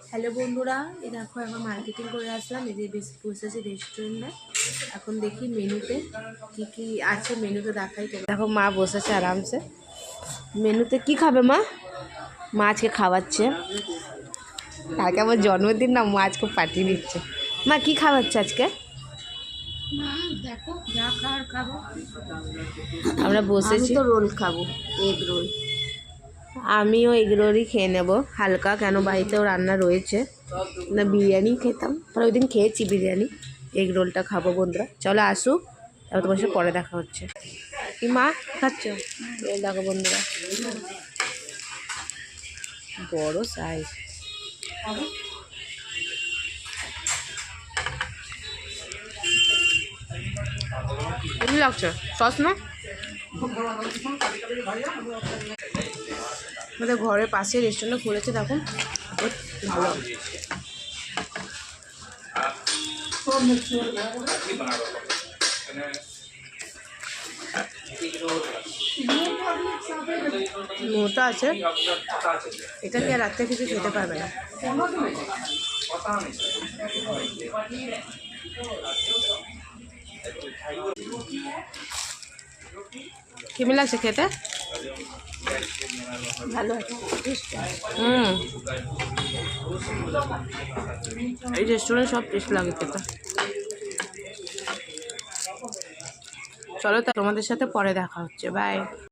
Hello বন্ধুরা, এই দেখো এখন মার্কেটিং করে আসলাম। এই যে বসেছি রেস্টুরেন্টে। এখন দেখি মেনুতে কি কি আছে, মেনুতে দেখাই। দেখো মা বসেছে আরামসে। মেনুতে কি খাবে মা? মা আজকে খাওয়াচ্ছে, কালকে আমার জন্মদিন না, মা আজকে পাঠিয়ে দিচ্ছে। মা কি খাওয়াচ্ছে আজকে? দেখো যা খাওয়ার খাবো। আমরা বসেছি, তো রোল খাবো, এগ রোল। আমিও এগ রোলই খেয়ে নেবো হালকা, কেন বাড়িতেও রান্না রয়েছে। না বিরিয়ানি খেতাম, তাহলে ওই দিন খেয়েছি বিরিয়ানি। এগ রোলটা খাবো বন্ধুরা, চলো আসুক, তারপর তোমার সাথে পরে দেখা হচ্ছে। কি মা খাচ্ছ? রোল দেখো বন্ধুরা, বড় সাইজ। কেমন লাগছে? সস না? আমাদের ঘরের পাশে রেস্টুরেন্ট খুলেছে, দেখুন ভালো। মোটা আছে, এটা কি আর রাত্রে কিছু খেতে পারবে না। কেমন লাগছে খেতে? ভালো আছে। এই রেস্টুরেন্ট সব টেস্ট লাগে খেতে। চলো, তা তোমাদের সাথে পরে দেখা হচ্ছে, বাই।